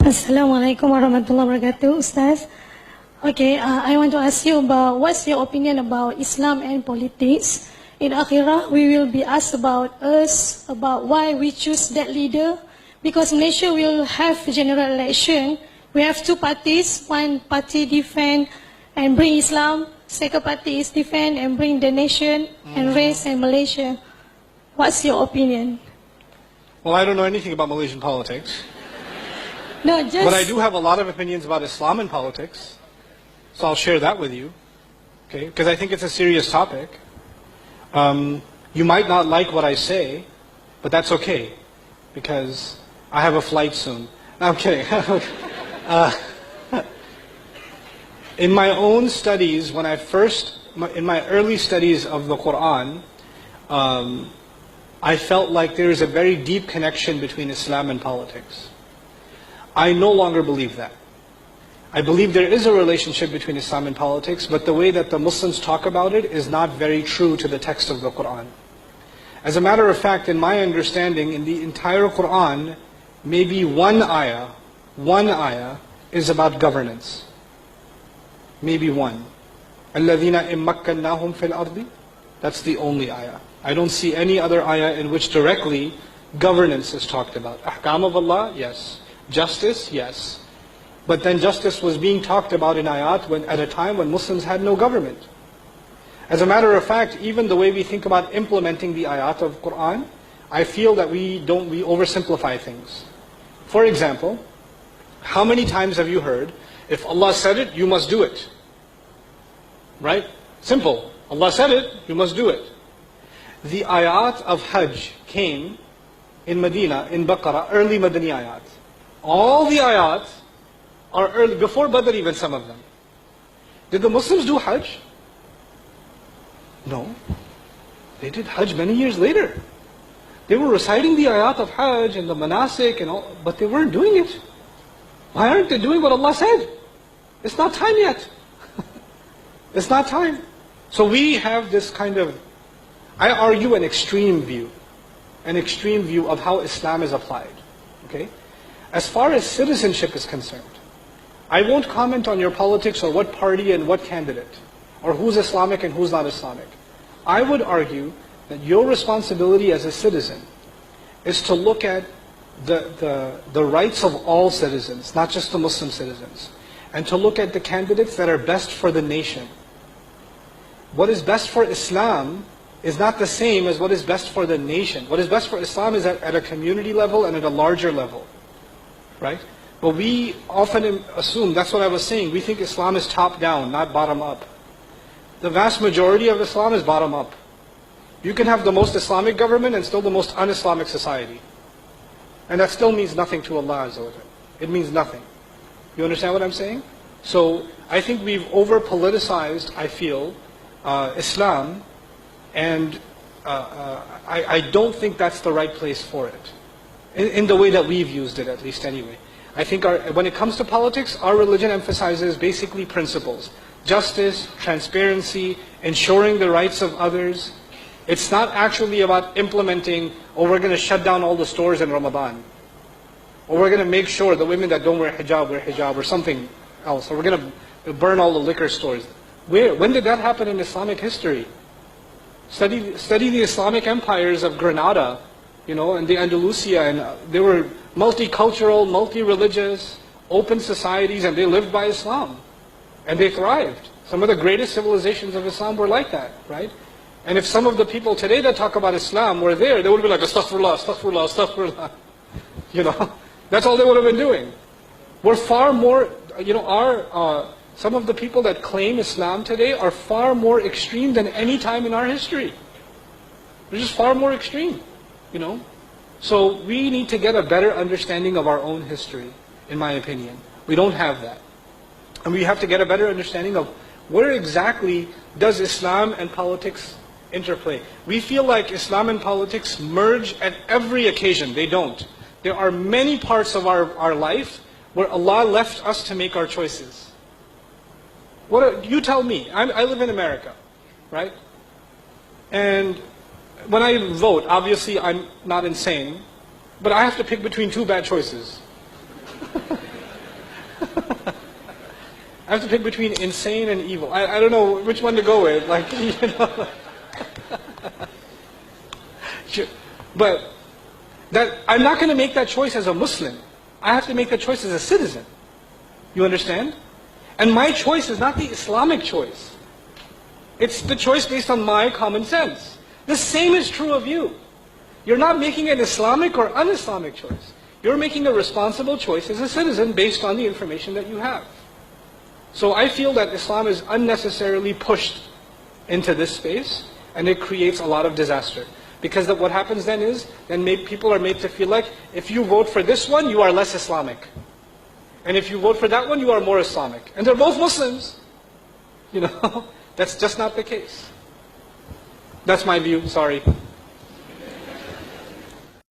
Assalamualaikum warahmatullahi wabarakatuh, Ustaz. Okay, I want to ask you about what's your opinion about Islam and politics. In Akhirah, we will be asked about why we choose that leader. Because Malaysia will have general election. We have two parties. One party defend and bring Islam. Second party is defend and bring the nation and race and Malaysia. What's your opinion? Well, I don't know anything about Malaysian politics. No, just... But I do have a lot of opinions about Islam and politics. So I'll share that with you. Okay? Because I think it's a serious topic. You might not like what I say, but that's okay. Because I have a flight soon. No, I'm kidding. In my own studies, in my early studies of the Quran, I felt like there is a very deep connection between Islam and politics. I no longer believe that. I believe there is a relationship between Islam and politics, but the way that the Muslims talk about it is not very true to the text of the Quran. As a matter of fact, in my understanding, in the entire Quran, maybe one ayah is about governance. Maybe one. الَّذِينَ إِمَّكَّنَّاهُمْ فِي الْأَرْضِ. That's the only ayah. I don't see any other ayah in which directly governance is talked about. Ahkam of Allah, yes. Justice, yes. But then justice was being talked about in ayat at a time when Muslims had no government. As a matter of fact, even the way we think about implementing the ayat of Quran, I feel that we oversimplify things. For example, how many times have you heard, if Allah said it, you must do it? Right? Simple. Allah said it, you must do it. The ayat of Hajj came in Medina, in Baqarah, early Madani ayat. All the ayat are early, before Badr even, some of them. Did the Muslims do Hajj? No. They did Hajj many years later. They were reciting the ayat of Hajj and the manasik and all, but they weren't doing it. Why aren't they doing what Allah said? It's not time yet. It's not time. So we have this kind of, I argue an extreme view of how Islam is applied. Okay? As far as citizenship is concerned, I won't comment on your politics or what party and what candidate, or who's Islamic and who's not Islamic. I would argue that your responsibility as a citizen is to look at the rights of all citizens, not just the Muslim citizens, and to look at the candidates that are best for the nation. What is best for Islam is not the same as what is best for the nation. What is best for Islam is at a community level and at a larger level. Right? But we often assume, that's what I was saying, we think Islam is top down, not bottom up. The vast majority of Islam is bottom up. You can have the most Islamic government and still the most un-Islamic society. And that still means nothing to Allah Azza wa Jalla. It means nothing. You understand what I'm saying? So I think we've over-politicized, I feel, Islam, and I don't think that's the right place for it. In the way that we've used it, at least anyway. I think when it comes to politics, our religion emphasizes basically principles. Justice, transparency, ensuring the rights of others. It's not actually about implementing, oh, we're going to shut down all the stores in Ramadan. Or we're going to make sure the women that don't wear hijab, or something else. Or we're going to burn all the liquor stores. When did that happen in Islamic history? Study the Islamic empires of Granada, and the Andalusia, and they were multicultural, multi-religious, open societies, and they lived by Islam. And they thrived. Some of the greatest civilizations of Islam were like that, right? And if some of the people today that talk about Islam were there, they would be like, astaghfirullah, astaghfirullah, astaghfirullah. That's all they would have been doing. We're far more, some of the people that claim Islam today are far more extreme than any time in our history. They're just far more extreme. So we need to get a better understanding of our own history, in my opinion. We don't have that. And we have to get a better understanding of where exactly does Islam and politics interplay. We feel like Islam and politics merge at every occasion. They don't. There are many parts of our life where Allah left us to make our choices. You tell me. I live in America, right? And when I vote, obviously I'm not insane, but I have to pick between two bad choices. I have to pick between insane and evil. I don't know which one to go with. Like, you know. But I'm not going to make that choice as a Muslim. I have to make that choice as a citizen. You understand? And my choice is not the Islamic choice. It's the choice based on my common sense. The same is true of you. You're not making an Islamic or un-Islamic choice. You're making a responsible choice as a citizen based on the information that you have. So I feel that Islam is unnecessarily pushed into this space, and it creates a lot of disaster. Because what happens then is, people are made to feel like, if you vote for this one, you are less Islamic. And if you vote for that one, you are more Islamic. And they're both Muslims. You know, that's just not the case. That's my view, sorry.